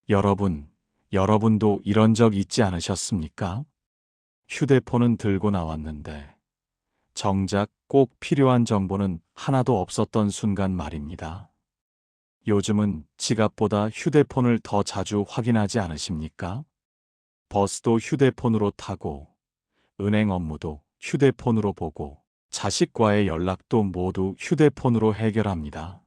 여러분도 이런 적 있지 않으셨습니까? 휴대폰은 들고 나왔는데 정작 꼭 필요한 정보는 하나도 없었던 순간 말입니다. 요즘은 지갑보다 휴대폰을 더 자주 확인하지 않으십니까? 버스도 휴대폰으로 타고, 은행 업무도 휴대폰으로 보고, 자식과의 연락도 모두 휴대폰으로 해결합니다.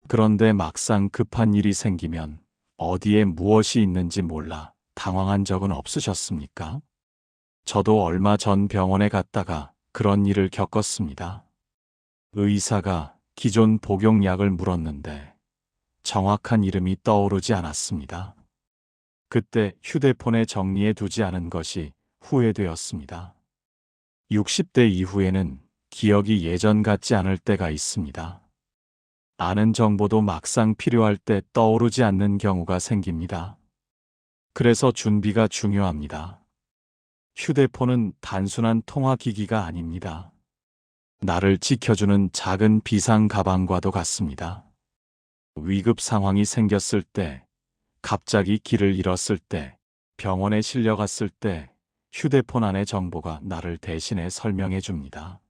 그런데 막상 급한 일이 생기면 어디에 무엇이 있는지 몰라 당황한 적은 없으셨습니까? 저도 얼마 전 병원에 갔다가 그런 일을 겪었습니다. 의사가 기존 복용약을 물었는데 정확한 이름이 떠오르지 않았습니다. 그때 휴대폰에 정리해 두지 않은 것이 후회되었습니다. 60대 이후에는 기억이 예전 같지 않을 때가 있습니다. 아는 정보도 막상 필요할 때 떠오르지 않는 경우가 생깁니다. 그래서 준비가 중요합니다. 휴대폰은 단순한 통화기기가 아닙니다. 나를 지켜주는 작은 비상 가방과도 같습니다. 위급 상황이 생겼을 때, 갑자기 길을 잃었을 때, 병원에 실려갔을 때, 휴대폰 안의 정보가 나를 대신해 설명해 줍니다.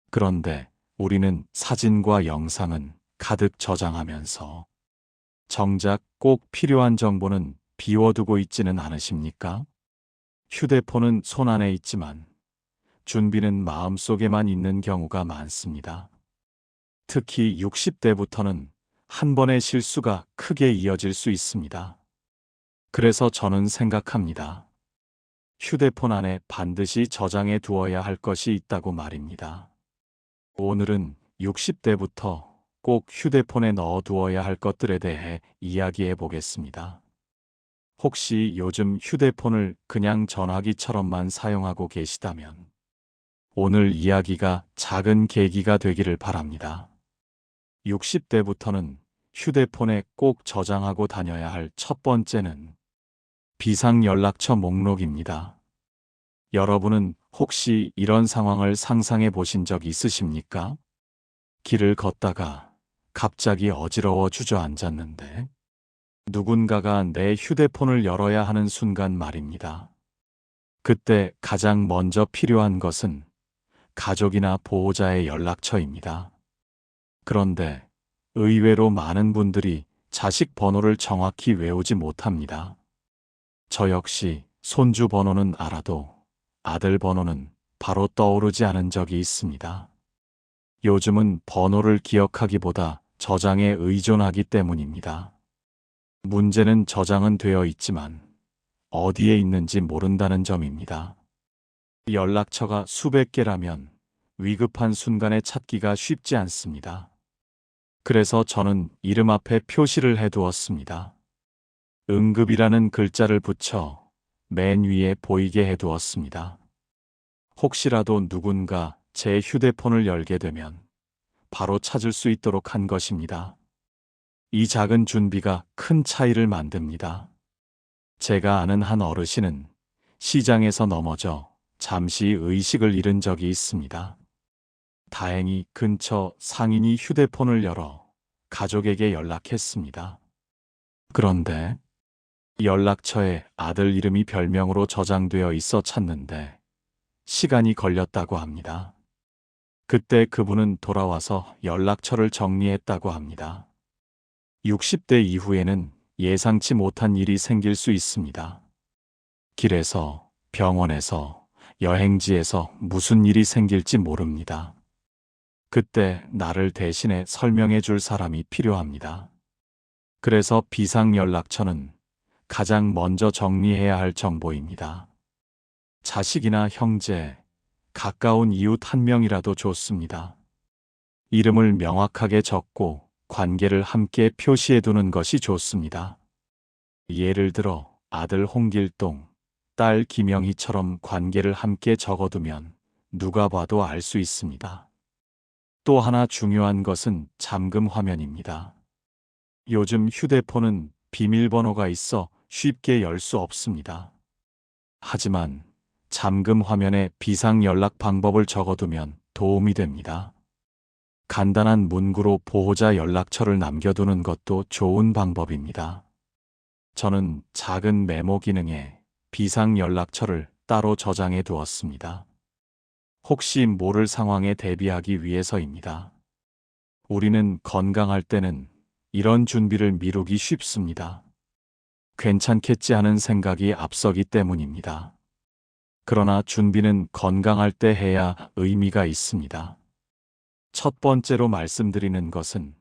그런데 우리는 사진과 영상은 가득 저장하면서 정작 꼭 필요한 정보는 비워두고 있지는 않으십니까? 휴대폰은 손안에 있지만 준비는 마음속에만 있는 경우가 많습니다. 특히 60대부터는 한 번의 실수가 크게 이어질 수 있습니다. 그래서 저는 생각합니다. 휴대폰 안에 반드시 저장해 두어야 할 것이 있다고 말입니다. 오늘은 60대부터 꼭 휴대폰에 넣어 두어야 할 것들에 대해 이야기해 보겠습니다. 혹시 요즘 휴대폰을 그냥 전화기처럼만 사용하고 계시다면 오늘 이야기가 작은 계기가 되기를 바랍니다. 60대부터는 휴대폰에 꼭 저장하고 다녀야 할 첫 번째는 비상연락처 목록입니다. 여러분은 혹시 이런 상황을 상상해 보신 적 있으십니까? 길을 걷다가 갑자기 어지러워 주저앉았는데 누군가가 내 휴대폰을 열어야 하는 순간 말입니다. 그때 가장 먼저 필요한 것은 가족이나 보호자의 연락처입니다. 그런데 의외로 많은 분들이 자식 번호를 정확히 외우지 못합니다. 저 역시 손주 번호는 알아도 아들 번호는 바로 떠오르지 않은 적이 있습니다. 요즘은 번호를 기억하기보다 저장에 의존하기 때문입니다. 문제는 저장은 되어 있지만 어디에 있는지 모른다는 점입니다. 연락처가 수백 개라면 위급한 순간에 찾기가 쉽지 않습니다. 그래서 저는 이름 앞에 표시를 해두었습니다. 응급이라는 글자를 붙여 맨 위에 보이게 해두었습니다. 혹시라도 누군가 제 휴대폰을 열게 되면 바로 찾을 수 있도록 한 것입니다. 이 작은 준비가 큰 차이를 만듭니다. 제가 아는 한 어르신은 시장에서 넘어져 잠시 의식을 잃은 적이 있습니다. 다행히 근처 상인이 휴대폰을 열어 가족에게 연락했습니다. 그런데 연락처에 아들 이름이 별명으로 저장되어 있어 찾는데 시간이 걸렸다고 합니다. 그때 그분은 돌아와서 연락처를 정리했다고 합니다. 60대 이후에는 예상치 못한 일이 생길 수 있습니다. 길에서, 병원에서, 여행지에서 무슨 일이 생길지 모릅니다. 그때 나를 대신해 설명해 줄 사람이 필요합니다. 그래서 비상연락처는 가장 먼저 정리해야 할 정보입니다. 자식이나 형제, 가까운 이웃 한 명이라도 좋습니다. 이름을 명확하게 적고 관계를 함께 표시해 두는 것이 좋습니다. 예를 들어 아들 홍길동, 딸 김영희처럼 관계를 함께 적어두면 누가 봐도 알 수 있습니다. 또 하나 중요한 것은 잠금 화면입니다. 요즘 휴대폰은 비밀번호가 있어 쉽게 열 수 없습니다. 하지만 잠금 화면에 비상연락 방법을 적어두면 도움이 됩니다. 간단한 문구로 보호자 연락처를 남겨두는 것도 좋은 방법입니다. 저는 작은 메모 기능에 비상 연락처를 따로 저장해 두었습니다. 혹시 모를 상황에 대비하기 위해서입니다. 우리는 건강할 때는 이런 준비를 미루기 쉽습니다. 괜찮겠지 하는 생각이 앞서기 때문입니다. 그러나 준비는 건강할 때 해야 의미가 있습니다. 첫 번째로 말씀드리는 것은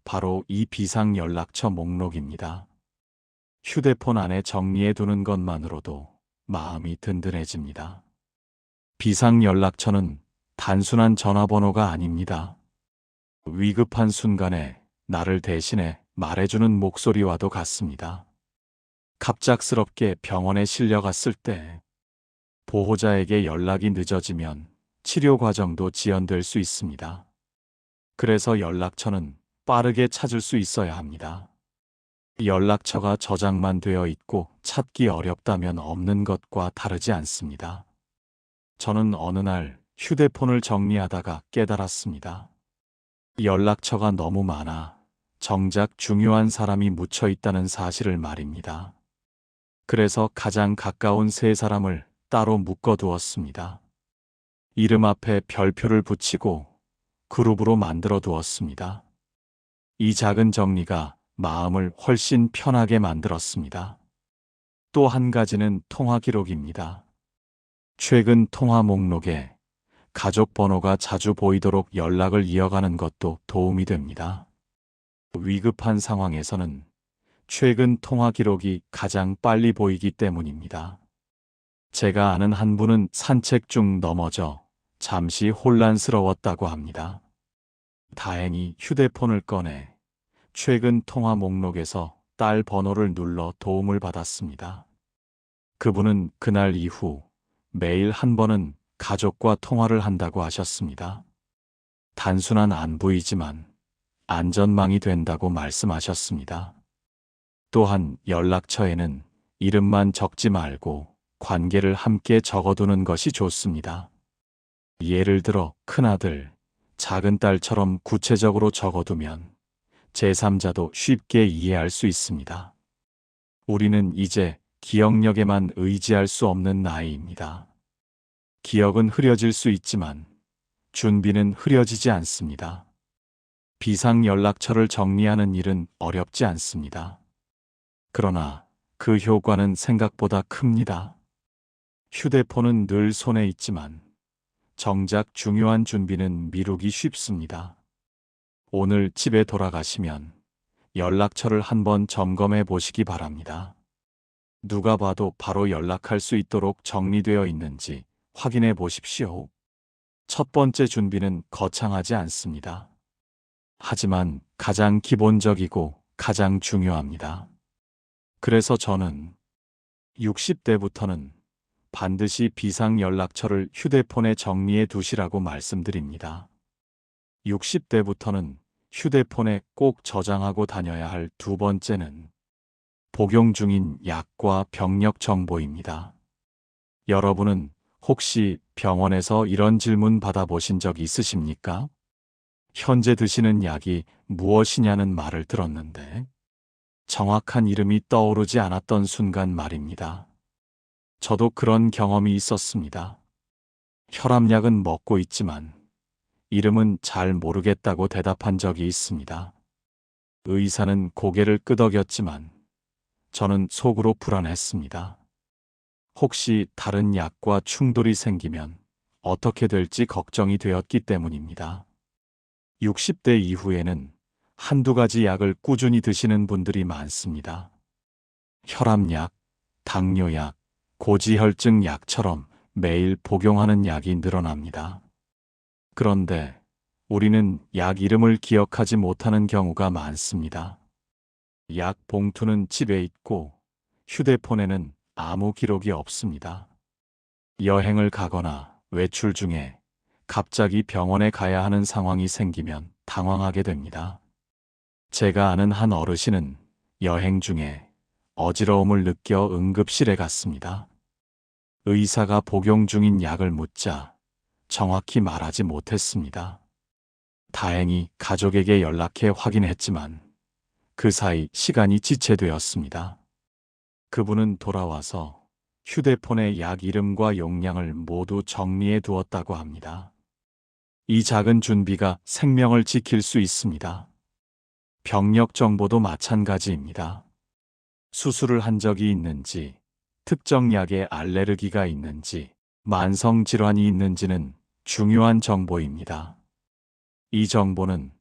바로 이 비상 연락처 목록입니다. 휴대폰 안에 정리해 두는 것만으로도 마음이 든든해집니다. 비상 연락처는 단순한 전화번호가 아닙니다. 위급한 순간에 나를 대신해 말해주는 목소리와도 같습니다. 갑작스럽게 병원에 실려갔을 때 보호자에게 연락이 늦어지면 치료 과정도 지연될 수 있습니다. 그래서 연락처는 빠르게 찾을 수 있어야 합니다. 연락처가 저장만 되어 있고 찾기 어렵다면 없는 것과 다르지 않습니다. 저는 어느 날 휴대폰을 정리하다가 깨달았습니다. 연락처가 너무 많아 정작 중요한 사람이 묻혀 있다는 사실을 말입니다. 그래서 가장 가까운 세 사람을 따로 묶어두었습니다. 이름 앞에 별표를 붙이고 그룹으로 만들어 두었습니다. 이 작은 정리가 마음을 훨씬 편하게 만들었습니다. 또 한 가지는 통화 기록입니다. 최근 통화 목록에 가족 번호가 자주 보이도록 연락을 이어가는 것도 도움이 됩니다. 위급한 상황에서는 최근 통화 기록이 가장 빨리 보이기 때문입니다. 제가 아는 한 분은 산책 중 넘어져 잠시 혼란스러웠다고 합니다. 다행히 휴대폰을 꺼내 최근 통화 목록에서 딸 번호를 눌러 도움을 받았습니다. 그분은 그날 이후 매일 한 번은 가족과 통화를 한다고 하셨습니다. 단순한 안부이지만 안전망이 된다고 말씀하셨습니다. 또한 연락처에는 이름만 적지 말고 관계를 함께 적어두는 것이 좋습니다. 예를 들어 큰아들, 작은딸처럼 구체적으로 적어두면 제3자도 쉽게 이해할 수 있습니다. 우리는 이제 기억력에만 의지할 수 없는 나이입니다. 기억은 흐려질 수 있지만 준비는 흐려지지 않습니다. 비상 연락처를 정리하는 일은 어렵지 않습니다. 그러나 그 효과는 생각보다 큽니다. 휴대폰은 늘 손에 있지만 정작 중요한 준비는 미루기 쉽습니다. 오늘 집에 돌아가시면 연락처를 한번 점검해 보시기 바랍니다. 누가 봐도 바로 연락할 수 있도록 정리되어 있는지 확인해 보십시오. 첫 번째 준비는 거창하지 않습니다. 하지만 가장 기본적이고 가장 중요합니다. 그래서 저는 60대부터는 반드시 비상 연락처를 휴대폰에 정리해 두시라고 말씀드립니다. 60대부터는 휴대폰에 꼭 저장하고 다녀야 할 두 번째는 복용 중인 약과 병력 정보입니다. 여러분은 혹시 병원에서 이런 질문 받아보신 적 있으십니까? 현재 드시는 약이 무엇이냐는 말을 들었는데 정확한 이름이 떠오르지 않았던 순간 말입니다. 저도 그런 경험이 있었습니다. 혈압약은 먹고 있지만 이름은 잘 모르겠다고 대답한 적이 있습니다. 의사는 고개를 끄덕였지만 저는 속으로 불안했습니다. 혹시 다른 약과 충돌이 생기면 어떻게 될지 걱정이 되었기 때문입니다. 60대 이후에는 한두 가지 약을 꾸준히 드시는 분들이 많습니다. 혈압약, 당뇨약, 고지혈증 약처럼 매일 복용하는 약이 늘어납니다. 그런데 우리는 약 이름을 기억하지 못하는 경우가 많습니다. 약 봉투는 집에 있고 휴대폰에는 아무 기록이 없습니다. 여행을 가거나 외출 중에 갑자기 병원에 가야 하는 상황이 생기면 당황하게 됩니다. 제가 아는 한 어르신은 여행 중에 어지러움을 느껴 응급실에 갔습니다. 의사가 복용 중인 약을 묻자 정확히 말하지 못했습니다. 다행히 가족에게 연락해 확인했지만 그 사이 시간이 지체되었습니다. 그분은 돌아와서 휴대폰의 약 이름과 용량을 모두 정리해 두었다고 합니다. 이 작은 준비가 생명을 지킬 수 있습니다. 병력 정보도 마찬가지입니다. 수술을 한 적이 있는지, 특정 약에 알레르기가 있는지, 만성 질환이 있는지는 중요한 정보입니다. 이 정보는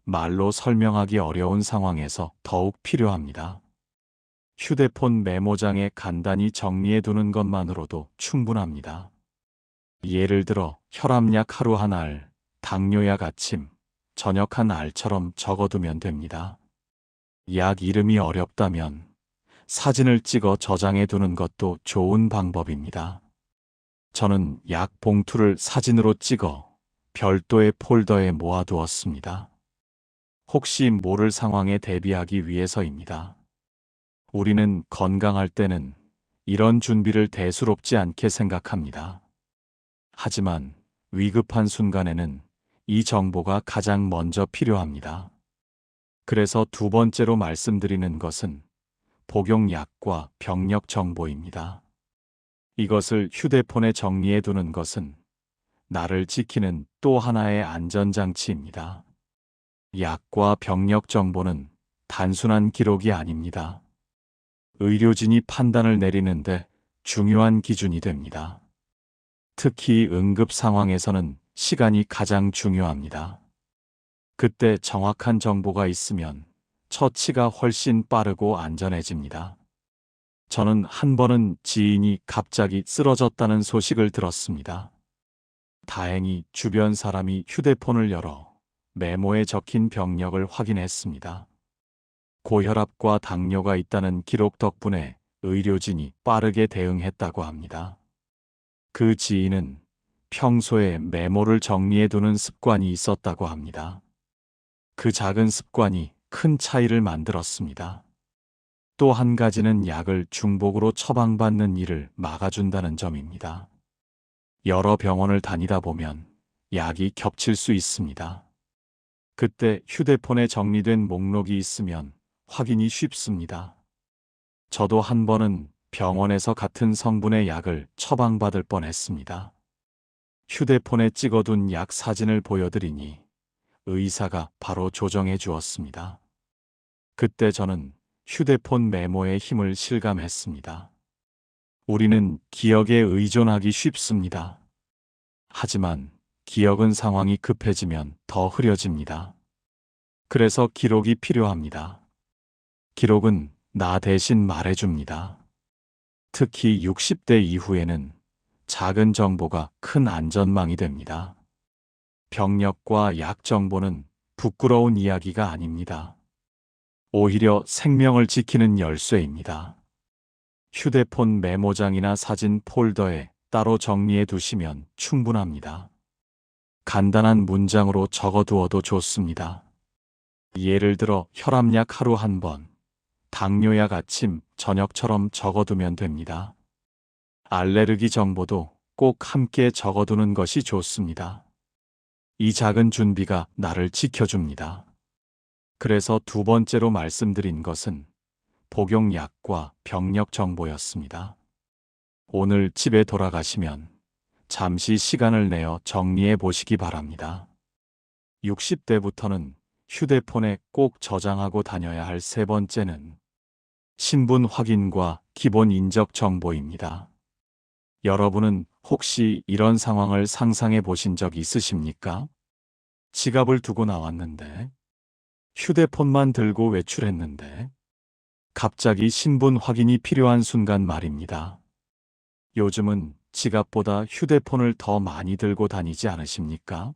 말로 설명하기 어려운 상황에서 더욱 필요합니다. 휴대폰 메모장에 간단히 정리해 두는 것만으로도 충분합니다. 예를 들어 혈압약 하루 한 알, 당뇨약 아침, 저녁 한 알처럼 적어두면 됩니다. 약 이름이 어렵다면 사진을 찍어 저장해 두는 것도 좋은 방법입니다. 저는 약 봉투를 사진으로 찍어 별도의 폴더에 모아두었습니다. 혹시 모를 상황에 대비하기 위해서입니다. 우리는 건강할 때는 이런 준비를 대수롭지 않게 생각합니다. 하지만 위급한 순간에는 이 정보가 가장 먼저 필요합니다. 그래서 두 번째로 말씀드리는 것은 복용약과 병력 정보입니다. 이것을 휴대폰에 정리해 두는 것은 나를 지키는 또 하나의 안전장치입니다. 약과 병력 정보는 단순한 기록이 아닙니다. 의료진이 판단을 내리는데 중요한 기준이 됩니다. 특히 응급 상황에서는 시간이 가장 중요합니다. 그때 정확한 정보가 있으면 처치가 훨씬 빠르고 안전해집니다. 저는 한 번은 지인이 갑자기 쓰러졌다는 소식을 들었습니다. 다행히 주변 사람이 휴대폰을 열어 메모에 적힌 병력을 확인했습니다. 고혈압과 당뇨가 있다는 기록 덕분에 의료진이 빠르게 대응했다고 합니다. 그 지인은 평소에 메모를 정리해 두는 습관이 있었다고 합니다. 그 작은 습관이 큰 차이를 만들었습니다. 또 한 가지는 약을 중복으로 처방받는 일을 막아준다는 점입니다. 여러 병원을 다니다 보면 약이 겹칠 수 있습니다. 그때 휴대폰에 정리된 목록이 있으면 확인이 쉽습니다. 저도 한 번은 병원에서 같은 성분의 약을 처방받을 뻔했습니다. 휴대폰에 찍어둔 약 사진을 보여드리니 의사가 바로 조정해 주었습니다. 그때 저는 휴대폰 메모의 힘을 실감했습니다. 우리는 기억에 의존하기 쉽습니다. 하지만 기억은 상황이 급해지면 더 흐려집니다. 그래서 기록이 필요합니다. 기록은 나 대신 말해줍니다. 특히 60대 이후에는 작은 정보가 큰 안전망이 됩니다. 병력과 약 정보는 부끄러운 이야기가 아닙니다. 오히려 생명을 지키는 열쇠입니다. 휴대폰 메모장이나 사진 폴더에 따로 정리해 두시면 충분합니다. 간단한 문장으로 적어두어도 좋습니다. 예를 들어 혈압약 하루 한 번, 당뇨약 아침, 저녁처럼 적어두면 됩니다. 알레르기 정보도 꼭 함께 적어두는 것이 좋습니다. 이 작은 준비가 나를 지켜줍니다. 그래서 두 번째로 말씀드린 것은 복용약과 병력 정보였습니다. 오늘 집에 돌아가시면 잠시 시간을 내어 정리해 보시기 바랍니다. 60대부터는 휴대폰에 꼭 저장하고 다녀야 할 세 번째는 신분 확인과 기본 인적 정보입니다. 여러분은 혹시 이런 상황을 상상해 보신 적 있으십니까? 지갑을 두고 나왔는데, 휴대폰만 들고 외출했는데, 갑자기 신분 확인이 필요한 순간 말입니다. 요즘은 지갑보다 휴대폰을 더 많이 들고 다니지 않으십니까?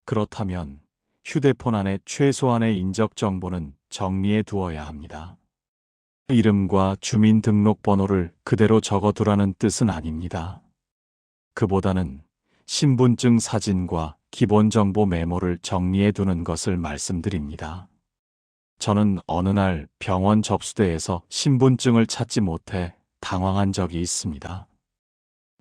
그렇다면 휴대폰 안에 최소한의 인적 정보는 정리해 두어야 합니다. 이름과 주민등록번호를 그대로 적어두라는 뜻은 아닙니다. 그보다는 신분증 사진과 기본정보 메모를 정리해 두는 것을 말씀드립니다. 저는 어느 날 병원 접수대에서 신분증을 찾지 못해 당황한 적이 있습니다.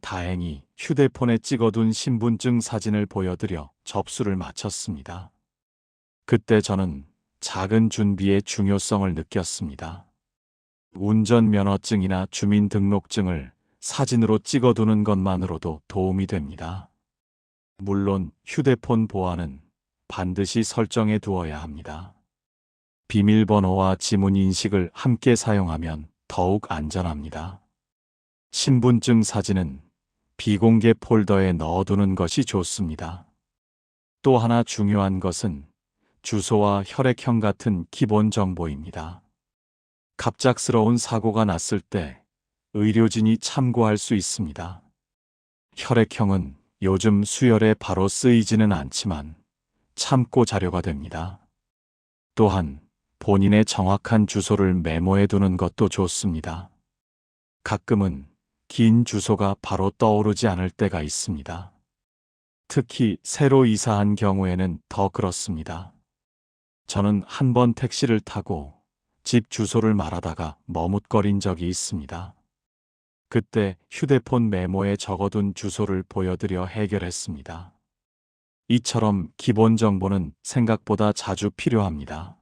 다행히 휴대폰에 찍어둔 신분증 사진을 보여드려 접수를 마쳤습니다. 그때 저는 작은 준비의 중요성을 느꼈습니다. 운전면허증이나 주민등록증을 사진으로 찍어두는 것만으로도 도움이 됩니다. 물론 휴대폰 보안은 반드시 설정해 두어야 합니다. 비밀번호와 지문 인식을 함께 사용하면 더욱 안전합니다. 신분증 사진은 비공개 폴더에 넣어두는 것이 좋습니다. 또 하나 중요한 것은 주소와 혈액형 같은 기본 정보입니다. 갑작스러운 사고가 났을 때 의료진이 참고할 수 있습니다. 혈액형은 요즘 수혈에 바로 쓰이지는 않지만 참고 자료가 됩니다. 또한 본인의 정확한 주소를 메모해 두는 것도 좋습니다. 가끔은 긴 주소가 바로 떠오르지 않을 때가 있습니다. 특히 새로 이사한 경우에는 더 그렇습니다. 저는 한 번 택시를 타고 집 주소를 말하다가 머뭇거린 적이 있습니다. 그때 휴대폰 메모에 적어둔 주소를 보여드려 해결했습니다. 이처럼 기본 정보는 생각보다 자주 필요합니다.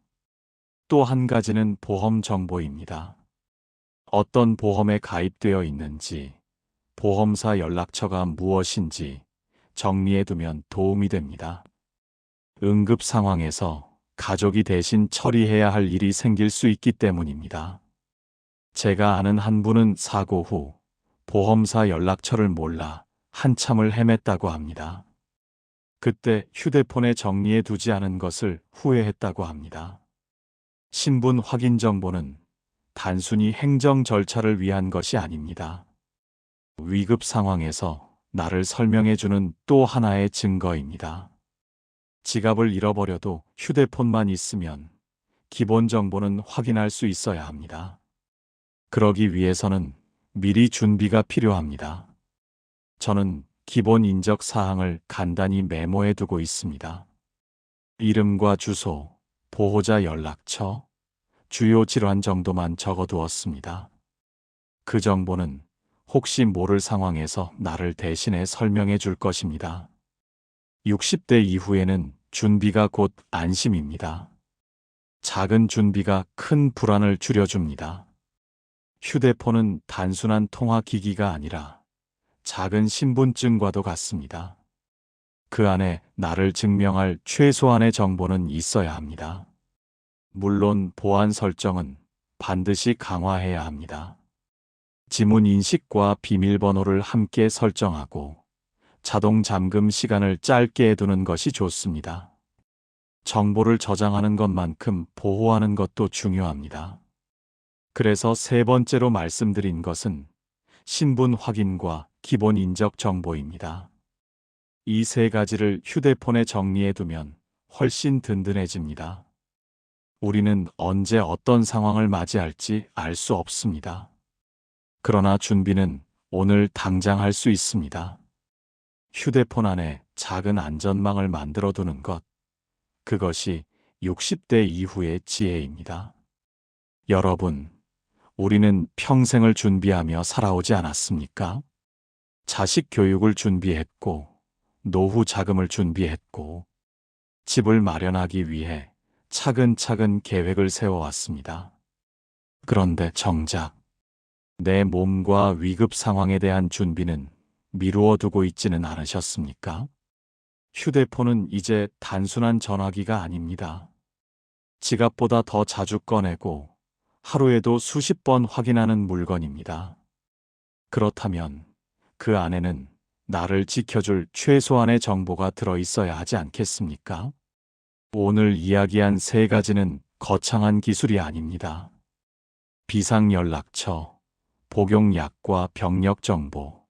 또 한 가지는 보험 정보입니다. 어떤 보험에 가입되어 있는지, 보험사 연락처가 무엇인지 정리해두면 도움이 됩니다. 응급 상황에서 가족이 대신 처리해야 할 일이 생길 수 있기 때문입니다. 제가 아는 한 분은 사고 후 보험사 연락처를 몰라 한참을 헤맸다고 합니다. 그때 휴대폰에 정리해 두지 않은 것을 후회했다고 합니다. 신분 확인 정보는 단순히 행정 절차를 위한 것이 아닙니다. 위급 상황에서 나를 설명해 주는 또 하나의 증거입니다. 지갑을 잃어버려도 휴대폰만 있으면 기본 정보는 확인할 수 있어야 합니다. 그러기 위해서는 미리 준비가 필요합니다. 저는 기본 인적 사항을 간단히 메모해 두고 있습니다. 이름과 주소, 보호자 연락처, 주요 질환 정도만 적어 두었습니다. 그 정보는 혹시 모를 상황에서 나를 대신해 설명해 줄 것입니다. 60대 이후에는 준비가 곧 안심입니다. 작은 준비가 큰 불안을 줄여줍니다. 휴대폰은 단순한 통화 기기가 아니라 작은 신분증과도 같습니다. 그 안에 나를 증명할 최소한의 정보는 있어야 합니다. 물론 보안 설정은 반드시 강화해야 합니다. 지문 인식과 비밀번호를 함께 설정하고 자동 잠금 시간을 짧게 해두는 것이 좋습니다. 정보를 저장하는 것만큼 보호하는 것도 중요합니다. 그래서 세 번째로 말씀드린 것은 신분 확인과 기본 인적 정보입니다. 이 세 가지를 휴대폰에 정리해 두면 훨씬 든든해집니다. 우리는 언제 어떤 상황을 맞이할지 알 수 없습니다. 그러나 준비는 오늘 당장 할 수 있습니다. 휴대폰 안에 작은 안전망을 만들어 두는 것, 그것이 60대 이후의 지혜입니다. 여러분, 우리는 평생을 준비하며 살아오지 않았습니까? 자식 교육을 준비했고, 노후 자금을 준비했고, 집을 마련하기 위해 차근차근 계획을 세워왔습니다. 그런데 정작 내 몸과 위급 상황에 대한 준비는 미루어 두고 있지는 않으셨습니까? 휴대폰은 이제 단순한 전화기가 아닙니다. 지갑보다 더 자주 꺼내고 하루에도 수십 번 확인하는 물건입니다. 그렇다면 그 안에는 나를 지켜줄 최소한의 정보가 들어있어야 하지 않겠습니까? 오늘 이야기한 세 가지는 거창한 기술이 아닙니다. 비상연락처, 복용약과 병력 정보,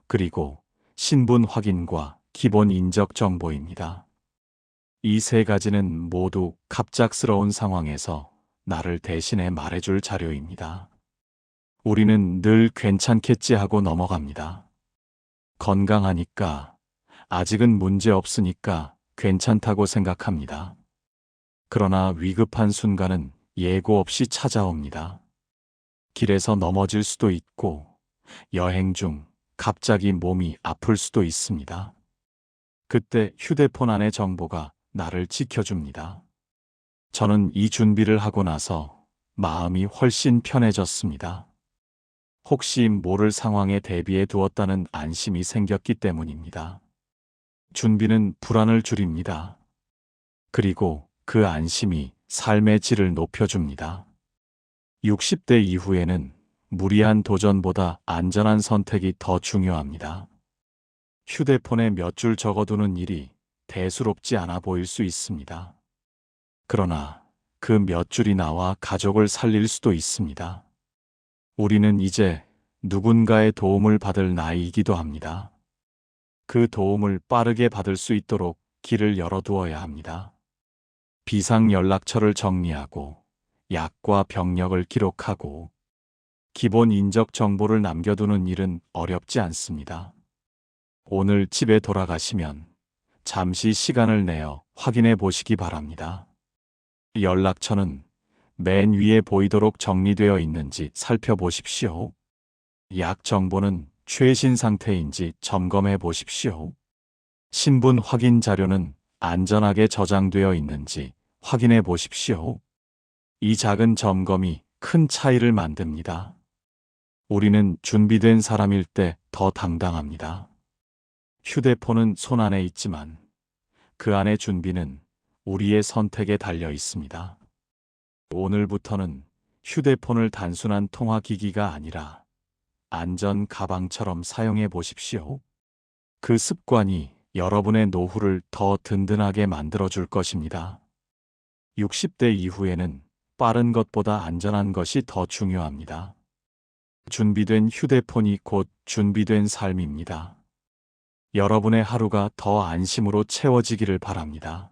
그리고 신분 확인과 기본 인적 정보입니다. 이 세 가지는 모두 갑작스러운 상황에서 나를 대신해 말해줄 자료입니다. 우리는 늘 괜찮겠지 하고 넘어갑니다. 건강하니까, 아직은 문제 없으니까 괜찮다고 생각합니다. 그러나 위급한 순간은 예고 없이 찾아옵니다. 길에서 넘어질 수도 있고, 여행 중 갑자기 몸이 아플 수도 있습니다. 그때 휴대폰 안의 정보가 나를 지켜줍니다. 저는 이 준비를 하고 나서 마음이 훨씬 편해졌습니다. 혹시 모를 상황에 대비해 두었다는 안심이 생겼기 때문입니다. 준비는 불안을 줄입니다. 그리고 그 안심이 삶의 질을 높여줍니다. 60대 이후에는 무리한 도전보다 안전한 선택이 더 중요합니다. 휴대폰에 몇 줄 적어두는 일이 대수롭지 않아 보일 수 있습니다. 그러나 그 몇 줄이 나와 가족을 살릴 수도 있습니다. 우리는 이제 누군가의 도움을 받을 나이이기도 합니다. 그 도움을 빠르게 받을 수 있도록 길을 열어두어야 합니다. 비상연락처를 정리하고 약과 병력을 기록하고 기본 인적 정보를 남겨두는 일은 어렵지 않습니다. 오늘 집에 돌아가시면 잠시 시간을 내어 확인해 보시기 바랍니다. 연락처는 맨 위에 보이도록 정리되어 있는지 살펴보십시오. 약 정보는 최신 상태인지 점검해 보십시오. 신분 확인 자료는 안전하게 저장되어 있는지 확인해 보십시오. 이 작은 점검이 큰 차이를 만듭니다. 우리는 준비된 사람일 때 더 당당합니다. 휴대폰은 손 안에 있지만 그 안의 준비는 우리의 선택에 달려 있습니다. 오늘부터는 휴대폰을 단순한 통화기기가 아니라 안전 가방처럼 사용해 보십시오. 그 습관이 여러분의 노후를 더 든든하게 만들어줄 것입니다. 60대 이후에는 빠른 것보다 안전한 것이 더 중요합니다. 준비된 휴대폰이 곧 준비된 삶입니다. 여러분의 하루가 더 안심으로 채워지기를 바랍니다.